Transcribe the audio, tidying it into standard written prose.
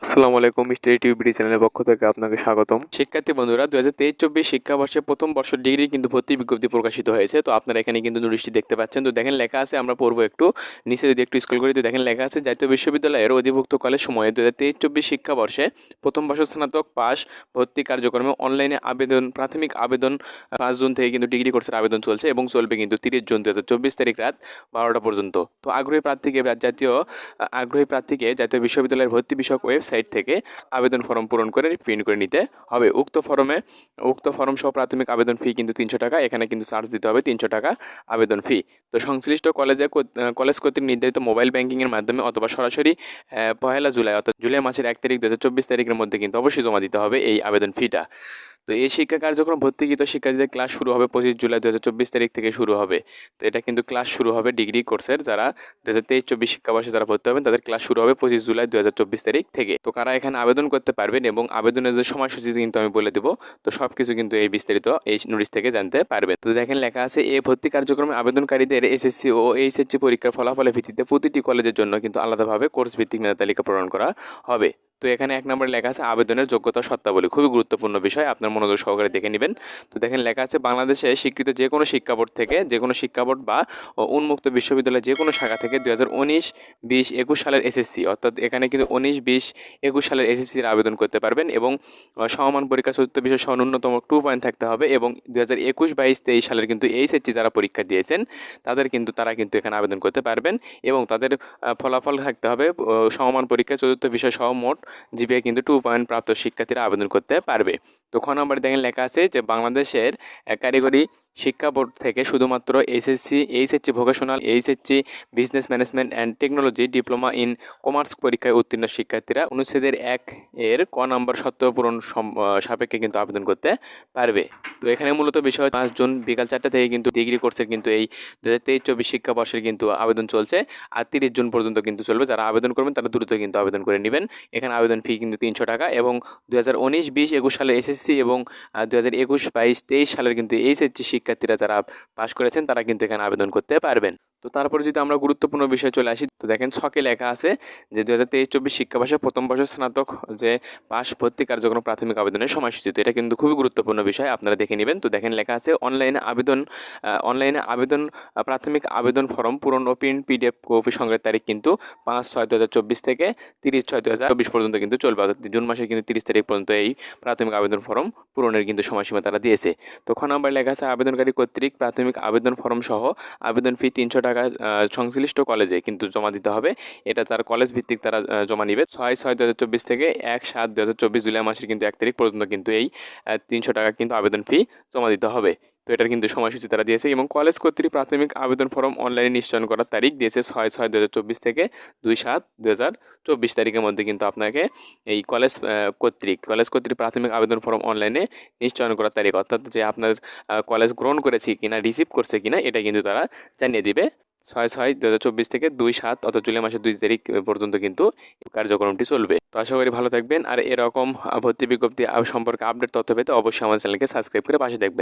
আসসালামু আলাইকুম, মিস্টার টিউবিডি চ্যানেলের পক্ষ থেকে আপনাকে স্বাগতম। শিক্ষার্থী বন্ধুরা, 2023-24 শিক্ষাবর্ষে প্রথম বর্ষ ডিগ্রি কিন্তু ভর্তি বিজ্ঞপ্তি প্রকাশিত হয়েছে। তো আপনারা এখানে কিন্তু নোটিশটি দেখতে পাচ্ছেন। তো দেখেন লেখা আছে, আমরা পড়বো একটু নিচে যদি একটু স্ক্রল করি, তো দেখেন লেখা আছে জাতীয় বিশ্ববিদ্যালয়ের অধিভুক্ত কলেজ সময়ে 2023-24 শিক্ষাবর্ষে প্রথম বর্ষ স্নাতক পাস ভর্তি কার্যক্রমে অনলাইনে আবেদন, প্রাথমিক আবেদন 5 জুন থেকে কিন্তু ডিগ্রি কোর্সের আবেদন চলছে এবং চলবে কিন্তু 30 জুন 2024 তারিখ রাত 12টা পর্যন্ত। তো আগ্রহী প্রার্থীকে জাতীয় বিশ্ববিদ্যালয়ের ভর্তি বিষয়ক ওয়েবসাইট থেকে আবেদন ফর্ম পূরণ করে প্রিন্ট করে নিতে হবে। উক্ত ফর্ম সহ প্রাথমিক আবেদন ফি কিন্তু 300 টাকা। এখানে কিন্তু চার্জ দিতে হবে 300 টাকা আবেদন ফি। তো সংশ্লিষ্ট কলেজ কর্তৃক নির্ধারিত মোবাইল ব্যাংকিংয়ের মাধ্যমে অথবা সরাসরি 1 জুলাই অর্থাৎ জুলাই মাসের 1 তারিখ 2024 তারিখের মধ্যে কিন্তু অবশ্যই জমা দিতে হবে এই আবেদন ফিটা। তো এই শিক্ষা কার্যক্রম ভর্তিকৃত শিক্ষার্থীদের ক্লাস শুরু হবে 25 জুলাই 2024 তারিখ থেকে শুরু হবে। তো এটা কিন্তু ক্লাস শুরু হবে ডিগ্রি কোর্সের যারা 2023-24 শিক্ষাবর্ষে যারা ভর্তি হবেন তাদের ক্লাস শুরু হবে 25 জুলাই 2024 তারিখ থেকে। তো কারা এখানে আবেদন করতে পারবেন এবং আবেদনের যে সময়সূচি কিন্তু আমি বলে দেবো। তো সবকিছু কিন্তু এই বিস্তারিত এই নোটিশ থেকে জানতে পারবেন। তো দেখেন লেখা আছে, এই ভর্তি কার্যক্রমে আবেদনকারীদের এসএসসি ও এইচএসসি পরীক্ষার ফলাফলের ভিত্তিতে প্রতিটি কলেজের জন্য কিন্তু আলাদাভাবে কোর্স ভিত্তিক মেধা তালিকা প্রদান করা হবে। তো এখানে 1 নম্বরে লেখা আছে আবেদনের যোগ্যতা শর্তাবলী, খুবই গুরুত্বপূর্ণ বিষয়, আপনার মনোযোগ সহকারে দেখে নেবেন। তো দেখেন লেখা আছে, বাংলাদেশে স্বীকৃত যে কোনো শিক্ষা বোর্ড বা উন্মুক্ত বিশ্ববিদ্যালয়ের যে কোনো শাখা থেকে 2019-20-21 সালের এসএসসি, অর্থাৎ এখানে কিন্তু 19-20-21 সালের এসএসসির আবেদন করতে পারবেন এবং সমমান পরীক্ষা চতুর্থ বিষয় সহ ন্যূনতম 2 পয়েন্ট থাকতে হবে এবং 2021-22-23 সালের কিন্তু এইচএসসি যারা পরীক্ষা দিয়েছেন তারা কিন্তু এখানে আবেদন করতে পারবেন এবং তাদের ফলাফল থাকতে হবে সমমান পরীক্ষায় চতুর্থ বিষয় সহ মোট জিপিএ কিন্তু 2 পয়েন্ট প্রাপ্ত শিক্ষার্থীরা আবেদন করতে পারবে। তো খ নম্বরে দেখেন লেখা আছে যে বাংলাদেশের কারিগরি শিক্ষা বোর্ড থেকে শুধুমাত্র HSC vocational, HSC business management and technology, diploma in commerce পরীক্ষায় উত্তীর্ণ শিক্ষার্থীরা অনুচ্ছেদের 1 এর ক নম্বর শর্ত পূরণ সাপেক্ষে কিন্তু আবেদন করতে পারবে। তো এখানে মূলত বিষয় 5 জুন বিকাল 4টা থেকে কিন্তু ডিগ্রি কোর্সের কিন্তু এই 2023-24 শিক্ষাবর্ষের কিন্তু আবেদন চলছে আর 30 জুন পর্যন্ত কিন্তু চলবে। যারা আবেদন করবেন তারা দ্রুত কিন্তু আবেদন করে নেবেন। এখানে আবেদন ফি কিন্তু 300 টাকা এবং 2019-20-21 সালের এসএসসি এবং 2021-22-23 সালের কিন্তু এইচএসসি শিক্ষার্থীরা যারা পাশ করেছেন তারা কিন্তু এখানে আবেদন করতে পারবেন। তো তারপরে যদি আমরা গুরুত্বপূর্ণ বিষয় চলে আসি, তো দেখেন ছকে লেখা আছে যে 2023-24 শিক্ষাবর্ষে প্রথম বর্ষের স্নাতক যে পাশ ভর্তি কার্যক্রম প্রাথমিক আবেদনের সময়সূচি। তো এটা কিন্তু খুবই গুরুত্বপূর্ণ বিষয়, আপনারা দেখে নেবেন। তো দেখেন লেখা আছে, অনলাইনে আবেদন প্রাথমিক আবেদন ফর্ম পূরণ ও প্রিন্ট পিডিএফ কপি সংগ্রহের তারিখ কিন্তু 5/6/2024 থেকে 30/6/2024 পর্যন্ত কিন্তু চলবে, অর্থাৎ জুন মাসের কিন্তু 30 তারিখ পর্যন্ত এই প্রাথমিক আবেদন ফর্ম পূরণের কিন্তু সময়সীমা তারা দিয়েছে। তো খ নম্বরে লেখা আছে, আবেদনকারী কর্তৃক প্রাথমিক আবেদন ফর্ম সহ আবেদন ফি 300 টাকা সংশ্লিষ্ট কলেজে কিন্তু জমা দিতে হবে। এটা তার কলেজ ভিত্তিক তারা জমা নিবে 6/6/2024 থেকে 1/7/2024 জুলাই মাসের কিন্তু 1 তারিখ পর্যন্ত কিন্তু এই 300 টাকা কিন্তু আবেদন ফি জমা দিতে হবে। তো এটার কিন্তু সময়সূচি তারা দিয়েছে এবং কলেজ কর্তৃক প্রাথমিক আবেদন ফর্ম অনলাইনে নিশ্চয়ন করার তারিখ দিয়েছে 6/6/2024 থেকে 2/7/2024 তারিখের মধ্যে কিন্তু আপনাকে এই কলেজ কর্তৃক প্রাথমিক আবেদন ফর্ম অনলাইনে নিশ্চয়ন করার তারিখ, অর্থাৎ যে আপনার কলেজ গ্রহণ করেছি কিনা, রিসিভ করছে কিনা, এটা কিন্তু তারা জানিয়ে দিবে 6/6/2024 থেকে 2/7 অর্থাৎ জুলাই মাসের 2 তারিখ পর্যন্ত কিন্তু কার্যক্রমটি চলবে। তো আশা করি ভালো থাকবেন আর এরকম ভর্তি বিজ্ঞপ্তি সম্পর্কে আপডেট তথ্য পেতে অবশ্যই আমাদের চ্যানেলকে সাবস্ক্রাইব করে পাশে দেখবেন।